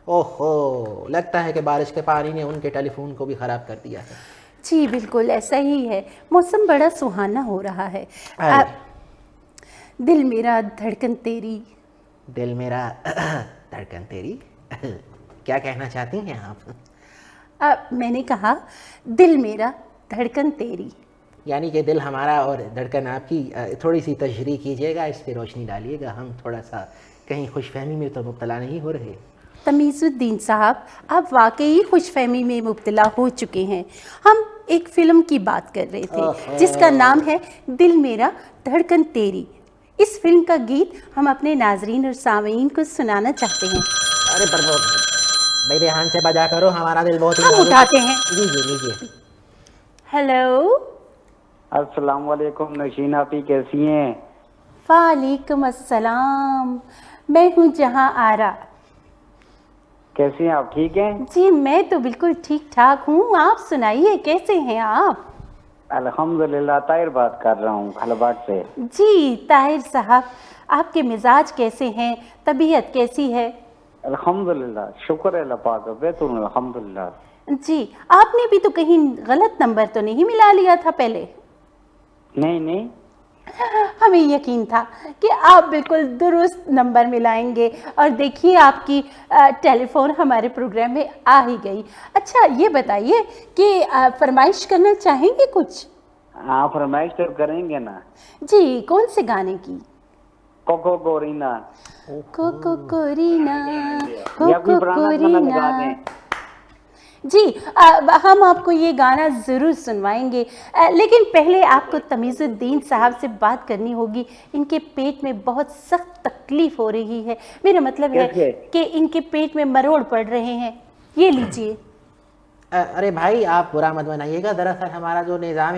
ओहो, लगता है कि बारिश के पानी ने उनके टेलीफोन को भी खराब कर दिया है। जी बिल्कुल ऐसा ही है, मौसम बड़ा सुहाना हो रहा है। अरे। दिल मेरा धड़कन तेरी। दिल मेरा धड़कन तेरी। क्या कहना चाहती हैं आप? मैंने कहा दिल मेरा धड़कन तेरी। यानी कि दिल हमारा और धड़कन आपकी। थोड़ी सी तशरीह कीजिएगा, इस पे रोशनी डालिएगा, हम थोड़ा सा कहीं खुशफहमी में तो मुब्तला नहीं हो रहे। तमीज़ुद्दीन साहब, आप वाकई खुशफहमी में मुब्तला हो चुके हैं। हम एक फ़िल्म की बात कर रहे थे जिसका नाम है दिल मेरा धड़कन तेरी। इस फिल्म का गीत हम अपने नाजरीन और सामीन को सुनाना चाहते हैं। अरे पर वो मेरे ध्यान से बजा करो, हमारा दिल बहुत हम उठाते हैं। लीजिए लीजिए। हेलो। अस्सलाम वालेकुम नशीन आपी, कैसी हैं? वालेकुम अस्सलाम, मैं हूँ जहाँ आरा। कैसी हैं आप, ठीक हैं? जी मैं तो बिल्कुल ठीक ठाक हूँ, आप सुनाइए कैसे हैं आप? अल्हम्दुलिल्लाह, ताहिर बात कर रहा हूँ खलबाट से। जी ताहिर साहब, आपके मिजाज कैसे हैं, तबीयत कैसी है? अल्हम्दुलिल्लाह, शुक्र है अल्लाह पाक का, बेहतर हूँ अल्हम्दुलिल्लाह। जी, आपने भी तो कहीं गलत नंबर तो नहीं मिला लिया था पहले? नहीं नहीं, हमें यकीन था कि आप बिल्कुल दुरुस्त नंबर मिलाएंगे और देखिए आपकी टेलीफोन हमारे प्रोग्राम में आ ही गई। अच्छा ये बताइए कि फरमाइश करना चाहेंगे कुछ? हाँ फरमाइश तो करेंगे ना। जी, कौन से गाने की? Cocoa Corina. कोको कोरीना, ये अपनी कोको पुराना गाना लगा कोरीना। दें। जी, हम आपको ये गाना ज़रूर सुनवाएंगे, लेकिन पहले आपको तमीज़ुद्दीन साहब से बात करनी होगी। इनके पेट में बहुत सख्त तकलीफ़ हो रही है, मेरा मतलब है कैसे? कि इनके पेट में मरोड़ पड़ रहे हैं। ये लीजिए। अरे भाई आप बुरा मत बनाइएगा, दरअसल हमारा जो निज़ाम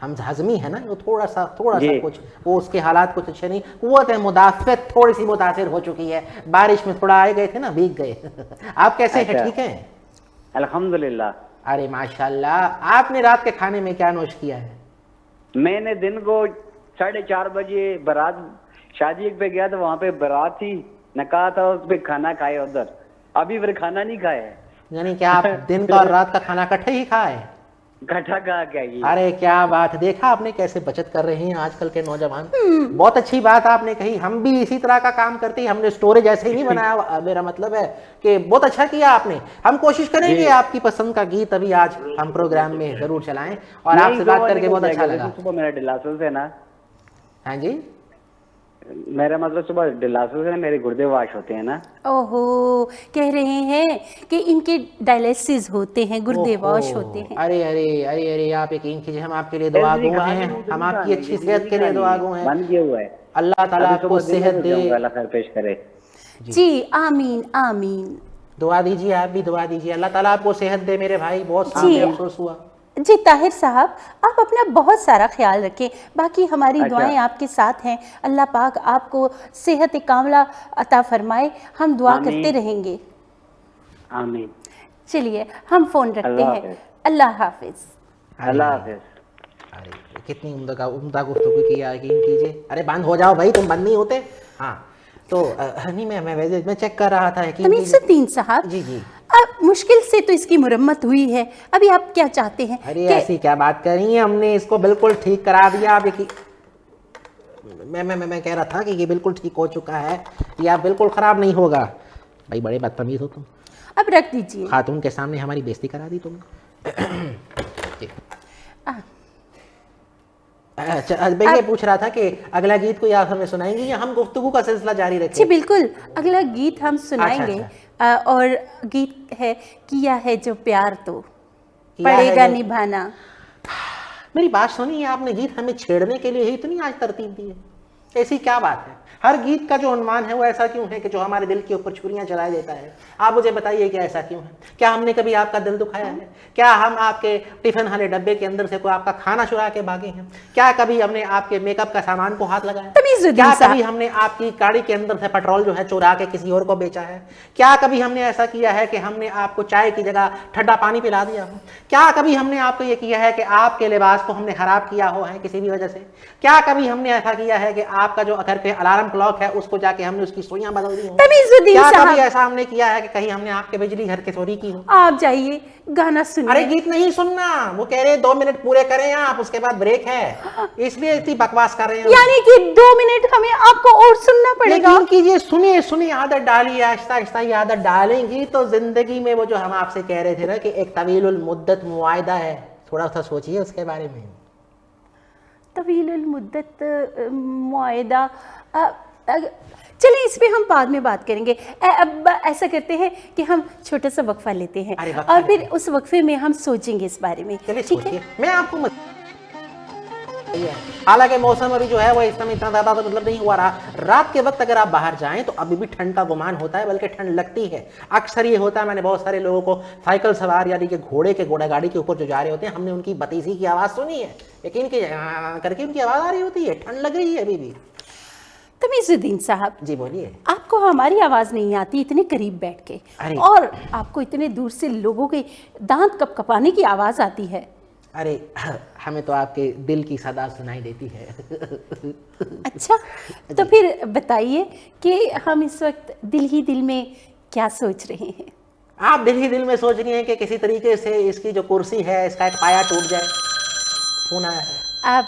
हम हज़मी है ना, वो थोड़ा सा कुछ वो उसके हालात कुछ अच्छे नहीं। कुव्वत मुदाफ़त थोड़ी सी मुतासिर हो चुकी है, बारिश में थोड़ा आए गए थे ना, भीग गए। आप कैसे हैं, ठीक हैं? अल्हम्दुलिल्लाह। अरे माशाल्लाह, आपने रात के खाने में क्या नोश किया है? मैंने दिन को 4:30 बजे बारात शादी पे गया था, वहाँ पे बारात थी, न कहा था उस पे खाना खाए उधर, अभी फिर खाना नहीं खाया है। यानी कि आप दिन का और रात का खाना इकट्ठे ही खाए? घटा कहा क्या ये? अरे क्या बात, देखा आपने कैसे बचत कर रहे हैं आजकल के नौजवान। बहुत अच्छी बात आपने कही, हम भी इसी तरह का काम करते हैं, हमने स्टोरेज ऐसे ही नहीं बनाया। मेरा मतलब है कि बहुत अच्छा किया आपने। हम कोशिश करेंगे आपकी पसंद का गीत अभी आज हम प्रोग्राम में जरूर चलाएं, और आपसे बात करके बहुत अच्छा लगा। सुबह मेरा डिलासल से ना, हाँ जी, मेरा मतलब सुबह डिलासल से ना मेरे गुर्दे वाश होते हैं ना। ओहो, कह रहे हैं कि इनके डायलिसिस होते हैं, गुर्दे वॉश होते हैं। अरे अरे अरे अरे, आप यकीन कीजिए हम आपके लिए दुआगो हैं, हम आपकी अच्छी सेहत के लिए दुआगो हैं। बंद किया हुआ है, अल्लाह ताला आपको सेहत दे। अल्लाह खैर पेश करे। जी आमीन आमीन। दुआ दीजिए, आप भी दुआ दीजिए, अल्लाह ताला आपको सेहत दे मेरे भाई। बहुत सामने अफसोस हुआ। जी ताहिर साहब, आप अपना बहुत सारा ख्याल रखें, बाकी हमारी दुआएं आपके साथ हैं। अल्लाह पाक आपको सेहत कामला अता फरमाए, हम दुआ करते रहेंगे। आमीन। चलिए हम फ़ोन रखते हैं। अल्लाह हाफिज़। अल्लाह हाफिज़। अरे कितनी उम्दा गुफ्तगू किया, यकीन कीजिए। अरे बंद हो जाओ भाई, तुम बंद नहीं होते। हाँ तो हनी मैं चेक कर रहा था। तमीज़ुद्दीन साहब, जी जी, अब मुश्किल से तो इसकी मुरम्मत हुई है, अभी आप क्या चाहते हैं? अरे ऐसी क्या बात कर रही हैं, हमने इसको बिल्कुल ठीक करा दिया। आप मैं कह रहा था कि ये बिल्कुल ठीक हो चुका है, ये आप बिल्कुल ख़राब नहीं होगा। भाई बड़े बदतमीज़ हो तुम। अब रख दीजिए। खातून के सामने हमारी बेइज्जती करा दी तुमने। अच्छा मैं ये पूछ रहा था कि अगला गीत कोई आप हमें सुनाएंगी या हम गुफ्तगू का सिलसिला जारी रखें? जी बिल्कुल, अगला गीत हम सुनाएंगे। और गीत है किया है जो प्यार तो पड़ेगा निभाना। मेरी बात सुनिए, आपने गीत हमें छेड़ने के लिए ही इतनी आज तरतीब दी है, ऐसी क्या बात है? हर गीत का जो उन्वान है वो ऐसा क्यों है कि जो हमारे दिल के ऊपर छुरियां चला देता है? आप मुझे बताइए कि ऐसा क्यों है? क्या हमने कभी आपका दिल दुखाया है? क्या हम आपके टिफिन वाले डब्बे के अंदर से कोई आपका खाना चुरा के भागे हैं? क्या कभी हमने आपके मेकअप का सामान को हाथ लगाया? तमीज़ुद्दीन क्या साहब। कभी हमने आपकी गाड़ी के अंदर से पेट्रोल जो है चुरा के किसी और को बेचा है? क्या कभी हमने ऐसा किया है कि हमने आपको चाय की जगह ठंडा पानी पिला दिया हो? क्या कभी हमने आपको ये किया है कि आपके लिबास को हमने खराब किया हो है किसी भी वजह से? क्या कभी हमने ऐसा किया है कि आपका जो घर पे अलार्म क्लॉक है उसको जाके हमने उसकी सुइयां बदल दी हो? तमीज़ुद्दीन क्या साहब। कभी ऐसा हमने किया है कि कहीं हमने आपके बिजली घर के चोरी की हो? आप जाइए, गाना अरे सुनिए। गीत नहीं सुनना, वो कह रहे हैं 2 मिनट पूरे करें आप, उसके बाद ब्रेक है, इसलिए इतनी बकवास कर रहे हैं। यानी कि 2 मिनट हमें आपको और सुनना पड़ेगा। यकीन कीजिए, सुनिए सुनिए, आदत डालिए, आहिस्ता आहिस्ता ये आदत डालेंगी तो जिंदगी में वो जो हम आपसे कह रहे थे ना कि एक तवीलुल मुद्दत मुआयदा है, थोड़ा सा सोचिए उसके बारे में। तवीलुल मुद्दत मुआयदा, चलिए इस पे हम बाद में बात करेंगे। अब ऐसा करते हैं कि हम छोटा सा वक्फा लेते हैं अरे वक्फा और लेते फिर उस वक्फे में हम सोचेंगे इस बारे में। चलिए ठीक सोचिए, है। मैं आपको हालांकि मौसम अभी जो है वो इस समय इतना ज्यादा तो मतलब नहीं हुआ रहा। रात के वक्त अगर आप बाहर जाएं तो अभी भी ठंड का गुमान होता है, बल्कि ठंड लगती है। अक्सर ये होता है, मैंने बहुत सारे लोगों को साइकिल सवार यानी कि घोड़े गाड़ी के ऊपर जो जा रहे होते हैं, हमने उनकी बतीसी की आवाज़ सुनी है, यकीन करके उनकी आवाज़ आ रही होती है, ठंड लग रही है अभी भी। तमीज़ुद्दीन साहब, जी बोलिए। आपको हमारी आवाज़ नहीं आती इतने करीब बैठ के, अरे। और आपको इतने दूर से लोगों के दांत कपकपाने की आवाज़ आती है। अरे हमें तो आपके दिल की सदा सुनाई देती है। अच्छा, तो फिर बताइए कि हम इस वक्त दिल ही दिल में क्या सोच रहे हैं? आप दिल ही दिल में सोच रही हैं कि किसी तरीके से इसकी जो कुर्सी है इसका एक पाया टूट जाए। फोन आया है। आप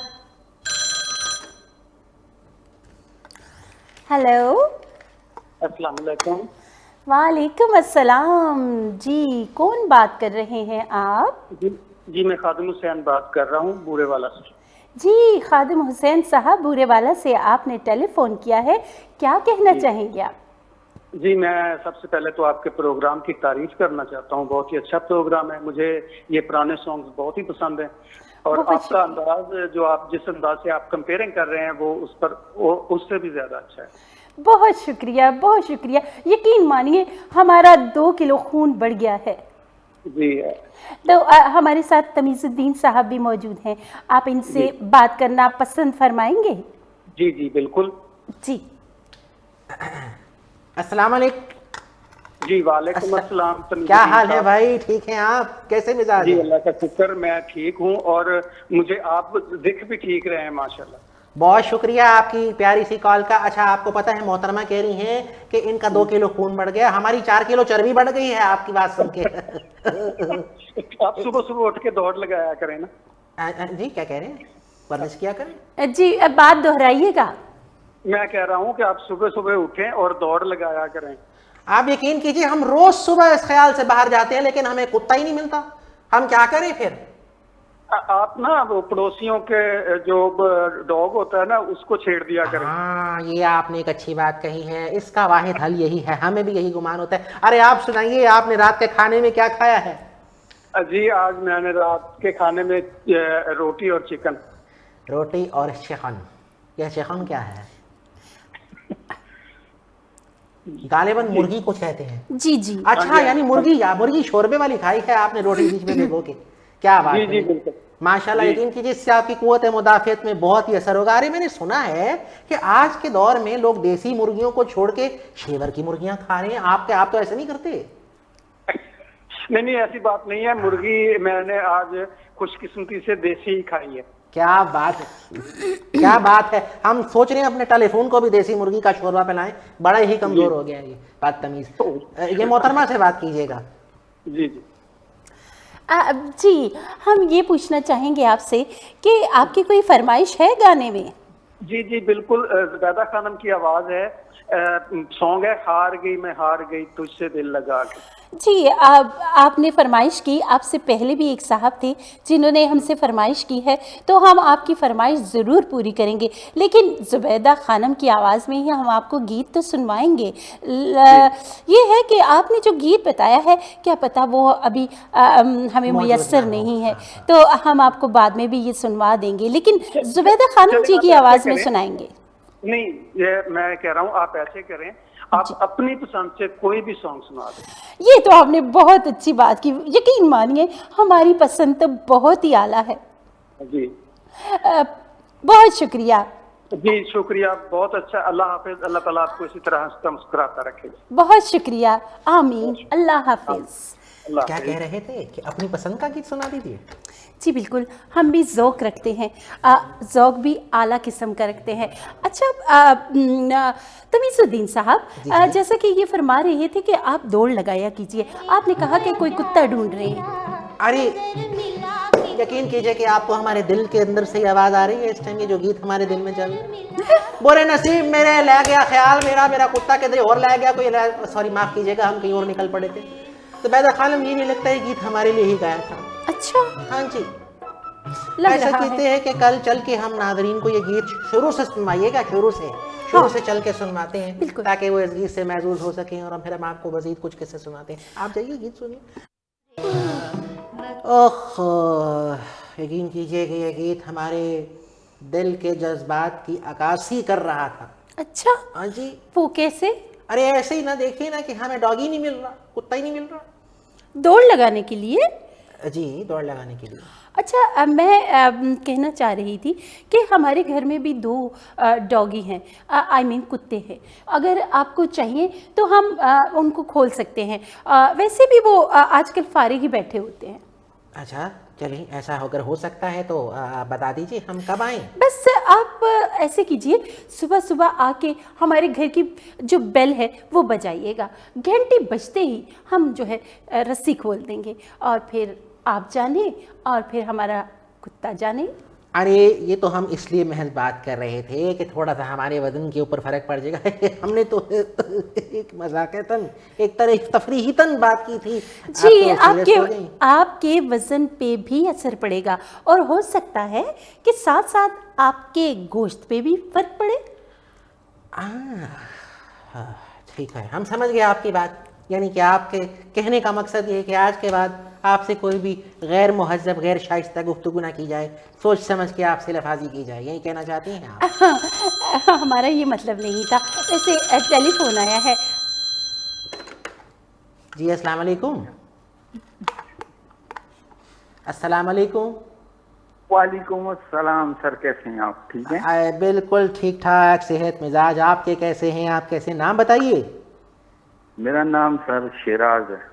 हेलो। अस्सलाम वालेकुम। वालेकुम अस्सलाम जी, कौन बात कर रहे हैं आप? जी मैं खादिम हुसैन बात कर रहा हूँ बूरे वाला से। जी खादिम हुसैन साहब, बूरे वाला से आपने टेलीफोन किया है, क्या कहना चाहेंगे आप? जी मैं सबसे पहले तो आपके प्रोग्राम की तारीफ करना चाहता हूँ, बहुत ही अच्छा प्रोग्राम है, मुझे ये पुराने सॉन्ग्स बहुत ही पसंद हैं और बहुत आपका अंदाज जो आप जिस अंदाज से आप कंपेयरिंग कर रहे हैं वो उससे भी ज्यादा अच्छा है। बहुत शुक्रिया, बहुत शुक्रिया। यकीन मानिए हमारा 2 किलो खून बढ़ गया है। जी तो हमारे साथ तमीज़ुद्दीन साहब भी मौजूद हैं, आप इनसे बात करना पसंद फरमाएंगे? जी जी बिल्कुल। जी अस्सलाम वालेकुम। जी वालेकुम अस्सलाम। क्या हाल है भाई, ठीक हैं आप? कैसे मिजाज जी है? अल्लाह का शुक्र, मैं ठीक हूँ और मुझे आप दिख भी ठीक रहे हैं माशाल्लाह। बहुत शुक्रिया आपकी प्यारी सी कॉल का। अच्छा, आपको पता है मोहतरमा कह रही हैं कि इनका 2 किलो खून बढ़ गया, हमारी 4 किलो चर्बी बढ़ गई है आपकी बात सुन के। आप सुबह सुबह उठ के दौड़ लगाया करें ना। जी क्या कह रहे हैं? वर्जिश किया करें। जी, अब बात दोहराइएगा। मैं कह रहा हूँ कि आप सुबह सुबह उठें और दौड़ लगाया करें। आप यकीन कीजिए, हम रोज सुबह इस ख्याल से बाहर जाते हैं लेकिन हमें कुत्ता ही नहीं मिलता, हम क्या करें फिर? आप ना वो पड़ोसियों के जो डॉग होता है ना उसको छेड़ दिया करें। हाँ, ये आपने एक अच्छी बात कही है, इसका वाहिद हल यही है, हमें भी यही गुमान होता है। अरे आप सुनाइए, आपने रात के खाने में क्या खाया है? जी आज मैंने रात के खाने में रोटी और चिकन। रोटी और चिकन। यह चिकन क्या है? गालिबन मुर्गी को कहते हैं। जी जी। अच्छा, यानी मुर्गी शोरबे वाली खाई है आपने, रोटी बीच में भिगो के। क्या बात जी जी है बिल्कुल माशाल्लाह। यकीन कीजिए, इससे आपकी कुव्वत मुदाफियत में बहुत ही असर होगा। अरे मैंने सुना है कि आज के दौर में लोग देसी मुर्गियों को छोड़ के शेवर की मुर्गियां खा रहे हैं। आप तो ऐसे नहीं करते? नहीं ऐसी बात नहीं है, मुर्गी मैंने आज खुशकिस्मती से देसी ही खाई है। क्या बात है, क्या बात है। हम सोच रहे हैं अपने टेलीफोन को भी देसी मुर्गी का शोरबा पिलाएं, बड़ा ही कमजोर हो गया है ये बदतमीज। ये मोहतरमा से बात कीजिएगा। जी जी जी, हम ये पूछना चाहेंगे आपसे कि आपकी कोई फरमाइश है गाने में? जी जी बिल्कुल, ज़ुबैदा खानम की आवाज है, सॉन्ग है हार गई तुझसे दिल लगा के। जी, आपने फरमाइश की, आपसे पहले भी एक साहब थे जिन्होंने हमसे फरमाइश की है, तो हम आपकी फरमाइश ज़रूर पूरी करेंगे, लेकिन ज़ुबैदा खानम की आवाज़ में ही हम आपको गीत तो सुनवाएंगे। ये है कि आपने जो गीत बताया है, क्या पता वो अभी हमें मुयस्सर नहीं है, तो हम आपको बाद में भी ये सुनवा देंगे, लेकिन ज़ुबैदा खानम जी की आवाज़ में सुनाएंगे। नहीं, ये मैं कह रहा हूँ आप ऐसे करें, आप अपनी पसंद से कोई भी सॉन्ग सुना दें। ये तो आपने बहुत अच्छी बात की, यकीन मानिए हमारी पसंद तो बहुत ही आला है। जी बहुत शुक्रिया। जी शुक्रिया, बहुत अच्छा। अल्लाह हाफिज, अल्लाह ताला आपको इसी तरह हंसता मुस्कुराता रखे। बहुत शुक्रिया, आमीन, अल्लाह हाफिज। अल्लाह क्या हाफिज। कह रहे थे कि अपनी पसंद का गीत सुना दीजिए। जी बिल्कुल, हम भी ज़ौक़ रखते हैं, ज़ौक़ भी आला किस्म का रखते हैं। अच्छा तमीज़ुद्दीन साहब, जैसा कि ये फरमा रहे थे कि आप दौड़ लगाया कीजिए, आपने कहा कि कोई कुत्ता ढूंढ रहे हैं। अरे यकीन कीजिए कि आपको हमारे दिल के अंदर से आवाज़ आ रही है इस टाइम, ये जो गीत हमारे दिल में चल रहा है। बोरे नसीब मेरे ले गया ख्याल मेरा, मेरा कुत्ता किधर और ले गया, कोई सॉरी माफ़ कीजिएगा, हम कहीं और निकल पड़े थे। तो बैदा खालम ये नहीं लगता ये गीत हमारे लिए ही गाया था। अच्छा, हाँ जी, लग ऐसा रहा कहते है। हैं कि कल चल के हम नादरीन को ये गीत शुरू से सुनवाइएगा, शुरू से चल के सुनवाते हैं, बिल्कुल। ताकि वो इस गीत से महसूस हो सकें और फिर हम आपको मजीद कुछ किस्से सुनाते हैं। आप जाइए गीत सुनिए। ओह, यकीन कीजिए कि ये गीत हमारे दिल के जज्बात की अक्कासी कर रहा था। अच्छा, हाँ जी, वो कैसे? अरे ऐसे ही ना, देखिए ना कि हमें डॉगी नहीं मिल रहा, कुत्ता ही नहीं मिल रहा। दौड़ लगाने के लिए? जी, दौड़ लगाने के लिए। अच्छा, मैं कहना चाह रही थी कि हमारे घर में भी 2 डॉगी हैं, आई मीन कुत्ते हैं। अगर आपको चाहिए तो हम उनको खोल सकते हैं। वैसे भी वो आजकल फारिग ही बैठे होते हैं। अच्छा चलिए, ऐसा अगर हो सकता है तो बता दीजिए, हम कब आएँ? बस आप ऐसे कीजिए, सुबह सुबह आके हमारे घर की जो बेल है वो बजाइएगा। घंटी बजते ही हम जो है रस्सी खोल देंगे, और फिर आप जाने और फिर हमारा कुत्ता जाने। अरे ये तो हम इसलिए महज बात कर रहे थे कि थोड़ा सा हमारे वजन के ऊपर फर्क पड़ जाएगा। हमने तो एक मजाकतन, एक तरह तफरीहतन बात की थी। जी, आप तो serious हो गई। आपके वजन पे भी असर पड़ेगा, और हो सकता है कि साथ साथ आपके गोश्त पे भी फर्क पड़े। हाँ, ठीक है, हम समझ गए आपकी बात। यानी कि आपके कहने का मकसद ये है कि आज के बाद आपसे कोई भी गैर मुहज्जब, गैर शाइस्ता गुफ्तगू ना की जाए, सोच समझ के आपसे लफाजी की जाए, यही कहना चाहती हैं आप? हमारा ये मतलब नहीं था। वैसे टेलीफोन आया है। जी अस्सलाम वालेकुम। अस्सलाम वालेकुम। वालेकुम अस्सलाम सर, कैसे हैं आप? ठीक हैं? बिल्कुल ठीक ठाक, सेहत मिजाज आपके कैसे हैं? आप कैसे, नाम बताइए। मेरा नाम सर शिराज है।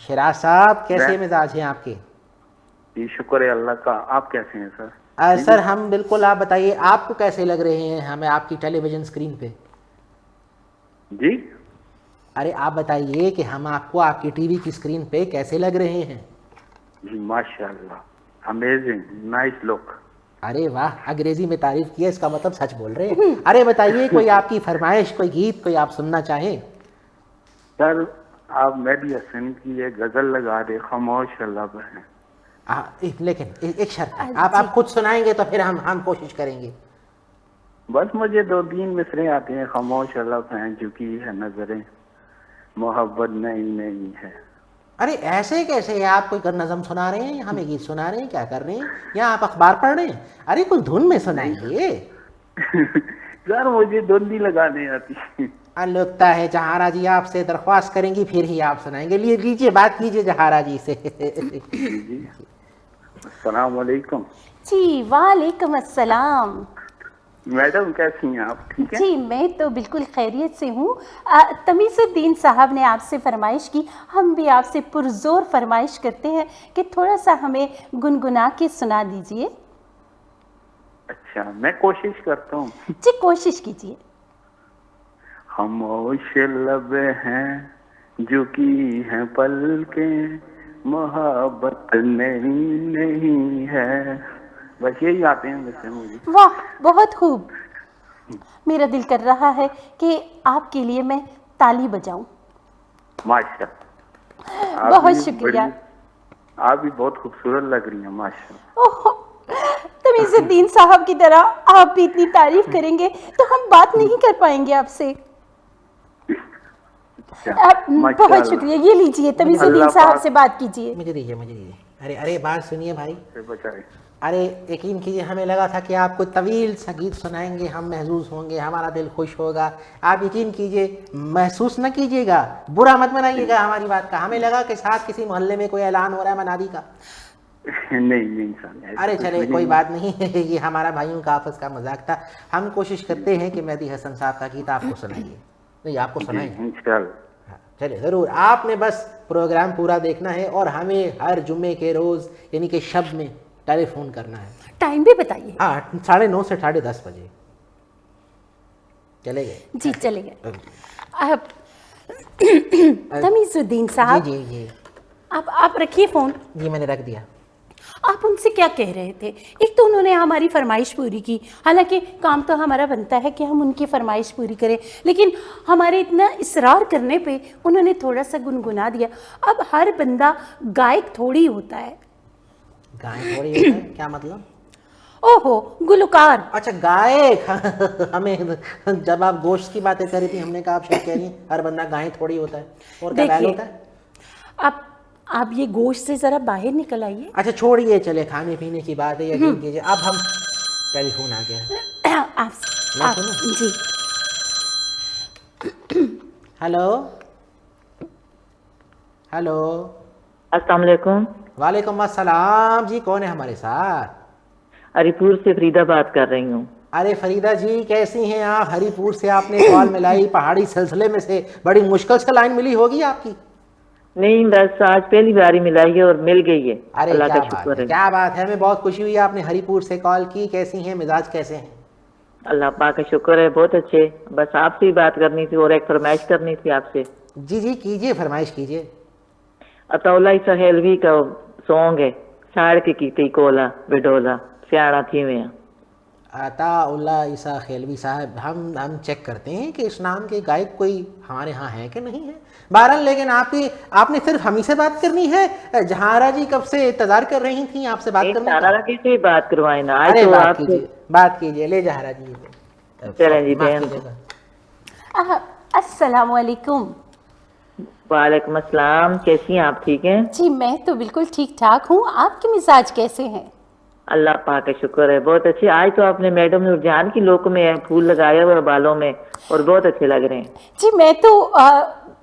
शिराज साहब, कैसे मैं- मिजाज हैं आपके? जी शुक्र है अल्लाह का। आप कैसे हैं सर? सर हम बिल्कुल, आप बताइए आपको कैसे लग रहे हैं हमें आपकी टेलीविजन स्क्रीन पे? जी अरे आप बताइए कि हम आपको आपकी टीवी की स्क्रीन पे कैसे लग रहे हैं? जी माशाल्लाह, अमेजिंग, नाइस लुक। अरे वाह, अंग्रेजी में तारीफ किया, इसका मतलब सच बोल रहे हैं। अरे बताइए, कोई आपकी फरमाइश, कोई गीत कोई आप सुनना चाहें? सर आप मेरी हसन की ये गजल लगा दे, खामोश अल्लाह बहन। लेकिन एक शर्त है, आप खुद सुनाएंगे तो फिर हम कोशिश करेंगे। बस मुझे 2-3 मिसरे आते हैं। खामोश अल्लाह बहन झुकी है नजरें, मोहब्बत नहीं नहीं है। अरे ऐसे कैसे, आप कोई नज़म सुना रहे हैं, हमें गीत सुना रहे हैं, क्या कर रहे हैं, या आप अखबार पढ़ रहे हैं? अरे कोई धुन में सुनाइए। सर मुझे धुन नहीं लगाने आती। लगता है जहारा जी आपसे दरख्वास्त करेंगी फिर ही आप सुनाएंगे। लीजिए, बात कीजिए जहारा जी से। जी अस्सलाम वालेकुम। जी वालेकुम अस्सलाम। मैडम कैसी हैं आप? ठीक है? जी मैं तो बिल्कुल खैरियत से हूँ। तमीज़ुद्दीन साहब ने आपसे फरमाइश की, हम भी आपसे पुरजोर फरमाइश करते हैं कि थोड़ा सा हमें गुनगुना के सुना दीजिए। अच्छा, मैं कोशिश करता हूँ। जी कोशिश कीजिए। खामोश लब हैं, झुकी हैं पलकें, मोहब्बत नहीं नहीं है। बस यही आते हैं वैसे मुझे। वाह, बहुत खूब। मेरा दिल कर रहा है कि आपके लिए मैं ताली बजाऊं। माशाअल्लाह, आप बहुत भी शुक्रिया। आप भी बहुत खूबसूरत लग रही हैं माशाअल्लाह। ओह, तमीज़ुद्दीन साहब की तरह आप भी इतनी तारीफ करेंगे तो हम बात नहीं कर पाएंगे आपसे। बहुत माशाअल्लाह। शुक्रिया। ये लीजिए, तमीज़ुद्दीन अल्लाह साहब पाक- से बात कीजिए। मुझे दीजिए, मुझे दीजिए। अरे बात सुनिए भाई। से बचाए। अरे यकीन कीजिए, हमें लगा था कि आप कोई तवील सा गीत सुनाएंगे, हम महसूस होंगे, हमारा दिल खुश होगा। आप यकीन कीजिए, महसूस न कीजिएगा, बुरा मत मनाइएगा हमारी बात का। हमें लगा कि साथ किसी मोहल्ले में कोई ऐलान हो रहा है मनादी का। नहीं इंसान। अरे चले कोई बात नहीं ये हमारा भाइयों का आपस का मजाक था। हम कोशिश करते हैं कि मेहदी हसन साहब का गीत आपको सुनाइए। नहीं आपको सुनाएंगे इंशाल्लाह। हाँ, चलिए ज़रूर। आपने बस प्रोग्राम पूरा देखना है और हमें हर जुम्मे के रोज़ यानी कि शब में टेलीफोन करना है। टाइम भी बताइए। हाँ 9:30 से 10:30 बजे। चले गए? जी चले गए। अब तमीज़ुद्दीन साहब जी जी आप रखिए फ़ोन। जी मैंने रख दिया। आप उनसे क्या कह रहे थे? एक तो उन्होंने हमारी फरमाइश पूरी की, हालांकि काम तो हमारा बनता है कि हम उनकी फरमाइश पूरी करें, लेकिन हमारे इतना इसरार करने पे उन्होंने थोड़ा सा गुनगुना दिया। अब हर बंदा गायक थोड़ी होता है। गायक थोड़ी होता है? क्या मतलब? ओहो गुलकार। अच्छा गायक हमें जब आप गोश्त की बातें कर रही थी हमने कहा आप शायद कह रही हैं हर बंदा गायक थोड़ी होता है। और क्या बैल होता है? आप ये गोश्त से जरा बाहर निकल आइए। अच्छा छोड़िए, चले खाने पीने की बात है, यकीन कीजिए। अब हम टेलीफोन आ गया। आप जी। Hello hello. अस्सलाम वालेकुम। वालेकुम अस्सलाम जी। कौन है हमारे साथ? हरिपुर से फरीदा बात कर रही हूँ। अरे फरीदा जी कैसी हैं आप? हरिपुर से आपने कॉल मिलाई, पहाड़ी सिलसिले में से बड़ी मुश्किल से लाइन मिली होगी आपकी। नहीं बस आज पहली बारी मिलाई है और मिल गई है। अरे अल्लाह क्या का बात शुक्र है, है। क्या बात है। हमें बहुत खुशी हुई आपने हरिपुर से कॉल की। कैसी हैं, मिजाज कैसे हैं? अल्लाह पाक का शुक्र है, बहुत अच्छे। बस आपसे ही बात करनी थी और एक फरमाइश करनी थी आपसे। जी जी कीजिए, फरमाइश कीजिए। अतौला सहेलवी का सॉन्ग है, साड़ के कीती कोला बिडोला सियाड़ा थी में। अताउल्लाह ईसा खेलवी साहब, हम चेक करते हैं कि इस नाम के गायक कोई हमारे यहाँ है कि नहीं है। बहरहाल लेकिन आपने सिर्फ हम ही से बात करनी है? जहारा जी कब से इंतजार कर रही थी आपसे बात करने का। सारा किसी बात करवाए ना आज अरे तो बात कीजिए ले जहारा जी। चलें जी, माफ बहन। कीजिएगा। अस्सलाम वालेकुम। वालेकुम अस्सलाम। कैसी हैं आप? ठीक हैं जी मैं तो बिल्कुल ठीक ठाक हूँ। आपके मिजाज कैसे हैं? अल्लाह पाक का शुक्र है, बहुत अच्छे। आज तो आपने मैडम नूरजहान की लुक में फूल लगाया हुआ बालों में और बहुत अच्छे लग रहे हैं। जी मैं तो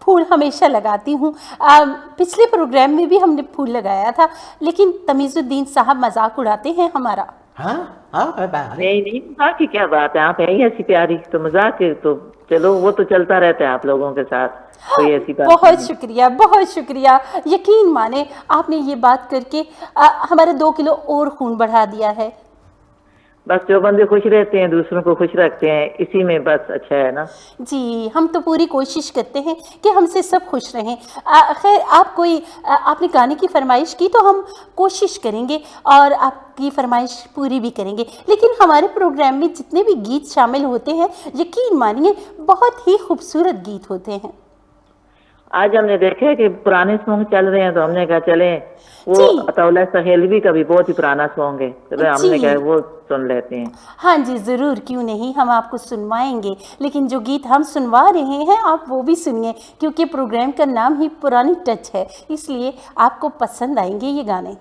फूल हमेशा लगाती हूँ। पिछले प्रोग्राम में भी हमने फूल लगाया था, लेकिन तमीज़ुद्दीन साहब मजाक उड़ाते हैं हमारा। हाँ नहीं मजाक की क्या बात है, आप हैं ही ऐसी प्यारी, तो मजाक तो चलो वो तो चलता रहता है आप लोगों के साथ, कोई ऐसी बात बहुत शुक्रिया। यकीन माने आपने ये बात करके हमारे 2 किलो और खून बढ़ा दिया है। बस जो बंदे खुश रहते हैं दूसरों को खुश रखते हैं, इसी में बस अच्छा है ना। जी हम तो पूरी कोशिश करते हैं कि हमसे सब खुश रहें। खैर आपने गाने की फरमाइश की तो हम कोशिश करेंगे और आपकी फरमाइश पूरी भी करेंगे, लेकिन हमारे प्रोग्राम में जितने भी गीत शामिल होते हैं यकीन मानिए बहुत ही खूबसूरत गीत होते हैं। आज हमने देखा कि पुराने सॉन्ग चल रहे हैं तो हमने कहा चले वो अतौला सहेलवी का भी बहुत ही पुराना सॉन्ग है, तो हमने कहा वो सुन लेते हैं। हाँ जी जरूर, क्यों नहीं, हम आपको सुनवाएंगे। लेकिन जो गीत हम सुनवा रहे हैं आप वो भी सुनिए, क्योंकि प्रोग्राम का नाम ही पुरानी टच है, इसलिए आपको पसंद आएंगे ये गाने।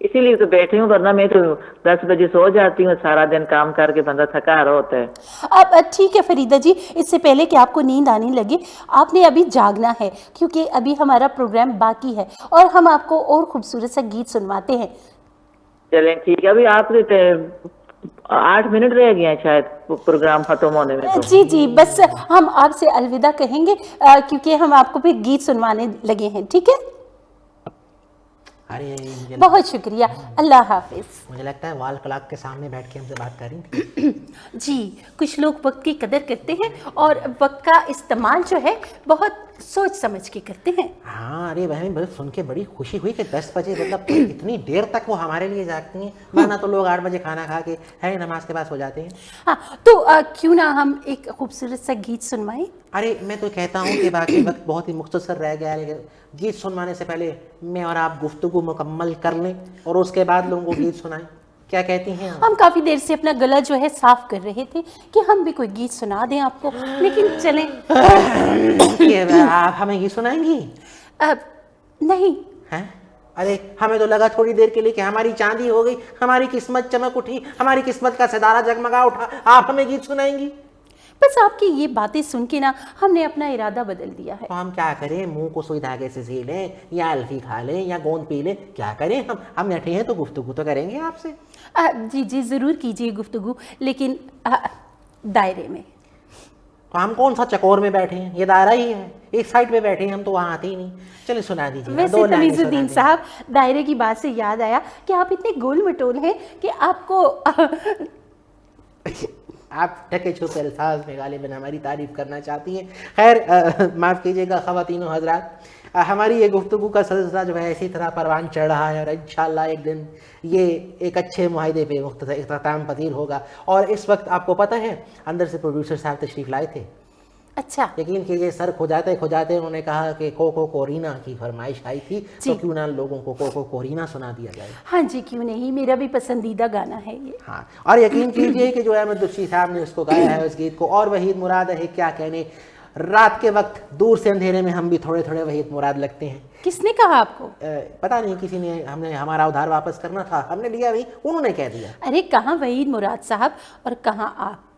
इसीलिए तो बैठी हूँ, वरना मैं तो 10 बजे सो जाती हूँ, सारा दिन काम करके बंदा थका रहा होता है। अब ठीक है फरीदा जी, इससे पहले कि आपको नींद आने लगे आपने अभी जागना है, क्योंकि अभी हमारा प्रोग्राम बाकी है और हम आपको और खूबसूरत सा गीत सुनवाते हैं। चलें ठीक है, अभी आप 8 मिनट रह गए हैं शायद प्रोग्राम खत्म होने में। तो जी बस हम आपसे अलविदा कहेंगे क्योंकि हम आपको फिर गीत सुनवाने लगे हैं। ठीक है, अरे बहुत शुक्रिया, अल्लाह हाफिज। मुझे लगता है वाल क्लॉक के सामने बैठ के हमसे बात कर रही थी। जी कुछ लोग वक्त की कदर करते हैं और वक्त का इस्तेमाल जो है बहुत सोच समझ के करते हैं। हाँ अरे बहन सुन के बड़ी खुशी हुई कि 10 बजे मतलब इतनी देर तक वो हमारे लिए जागती हैं, वरना तो लोग 8 बजे खाना खा के है नमाज के बाद सो जाते हैं। हाँ तो क्यों ना हम एक खूबसूरत सा गीत सुनवाएं। अरे मैं तो कहता हूँ कि बाकी वक्त बहुत ही मुख्तसर रह गया है, लेकिन गीत सुनवाने से पहले मैं और आप गुफ्तगू मुकम्मल कर लें और उसके बाद लोगों को गीत सुनाएं। क्या कहती हैं आप? हम काफ़ी देर से अपना गला जो है साफ कर रहे थे कि हम भी कोई गीत सुना दें आपको, लेकिन चलें। आप हमें गीत सुनाएंगी? नहीं। हैं? अरे हमें तो लगा थोड़ी देर के लिए कि हमारी चांदी हो गई, हमारी किस्मत चमक उठी, हमारी किस्मत का सितारा जगमगा उठा, आप हमें गीत सुनाएंगी? बस आपकी ये बातें सुन के ना हमने अपना इरादा बदल दिया है। तो हम क्या करें, मुंह को सुई धागे से सी लें या अल्फी खा लें या गोंद पी लें, क्या करें? हम बैठे हैं तो गुफ्तगू तो करेंगे आपसे। जी जी ज़रूर कीजिए गुफ्तगू, लेकिन दायरे में। तो हम कौन सा चकोर में बैठे हैं, ये दायरा ही है, एक साइड पे बैठे हैं हम, तो वहाँ आते ही नहीं। चलिए सुना दीजिए। वैसे तमीज़ुद्दीन साहब, दायरे की बात से याद आया कि आप इतने गोल मटोल हैं कि आपको आप ढके छुपे अल्फाज में गालिबन हमारी तारीफ करना चाहती हैं। खैर माफ़ कीजिएगा ख़वातीनो हज़रात, हमारी ये गुफ्तगू का सिलसिला जो है इसी तरह परवान चढ़ रहा है और इंशाअल्लाह एक दिन ये एक अच्छे मुआहदे पे इख्तिताम पजीर होगा। और इस वक्त आपको पता है अंदर से प्रोड्यूसर साहब तशरीफ़ लाए थे। अच्छा, यकीन कीजिए सर खुजाते उन्होंने कहा कि कोको कोरीना की फरमाइश आई थी, तो क्यों ना लोगों को कोको कोरीना सुना दिया जाए। हाँ जी, क्यों नहीं, मेरा भी पसंदीदा गाना है ये। हाँ, और यकीन कीजिए कि जो अहमद दुर्शी साहब ने उसको गाया है उस गीत को, और वहीद मुराद है क्या कहने। रात के वक्त दूर से अंधेरे में हम भी थोड़े थोड़े वहीद मुराद लगते हैं। किसने कहा आपको? पता नहीं, किसी ने, हमने हमारा उधार वापस करना था, हमने लिया नहीं, उन्होंने कह दिया। अरे कहाँ वहीद मुराद साहब और कहाँ आप।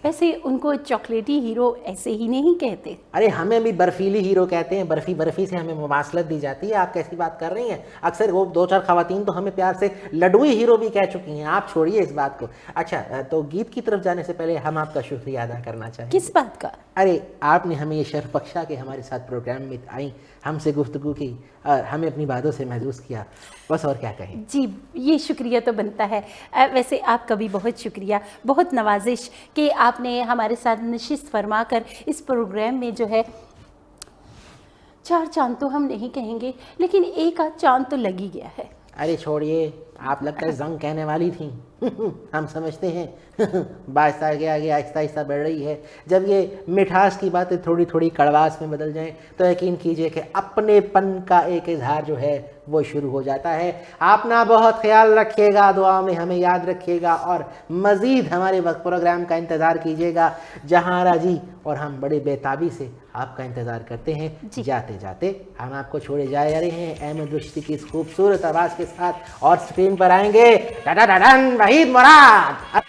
वैसे उनको चॉकलेटी हीरो ऐसे ही नहीं कहते। अरे हमें भी बर्फीली हीरो कहते हैं, बर्फी से हमें मुमासलत दी जाती है। आप कैसी बात कर रही हैं? अक्सर वो 2-4 खवातीन तो हमें प्यार से लडुई हीरो भी कह चुकी हैं। आप छोड़िए इस बात को। अच्छा, तो गीत की तरफ जाने से पहले हम आपका शुक्रिया अदा करना चाहेंगे। किस बात का? अरे आपने हमें ये शर्फ बख्शा कि हमारे साथ प्रोग्राम में आई, हमसे गुफ्तगू की, हमें अपनी बातों से महसूस किया, बस और क्या कहें। जी, ये शुक्रिया तो बनता है। वैसे आपका भी बहुत शुक्रिया, बहुत नवाजिश कि आपने हमारे साथ नशिस्त फरमा कर इस प्रोग्राम में जो है 4 चांद तो हम नहीं कहेंगे, लेकिन एक आध चांद तो लग ही गया है। अरे छोड़िए, आप लगता है जंग कहने वाली थी। हम समझते हैं बात आगे आहिस्ता आहिस्ता बढ़ रही है। जब ये मिठास की बातें थोड़ी थोड़ी कड़वास में बदल जाएं तो यकीन कीजिए कि अपनेपन का एक इजहार जो है वो शुरू हो जाता है। आप ना बहुत ख्याल रखिएगा, दुआ में हमें याद रखिएगा और मज़ीद हमारे वक्त प्रोग्राम का इंतज़ार कीजिएगा। जहांरा जी और हम बड़े बेताबी से आपका इंतज़ार करते हैं। जाते जाते हम आपको छोड़े जा रहे हैं अहमद रुश्दी की इस खूबसूरत आवाज़ के साथ, और स्क्रीन पर आएंगे वहीद मुराद।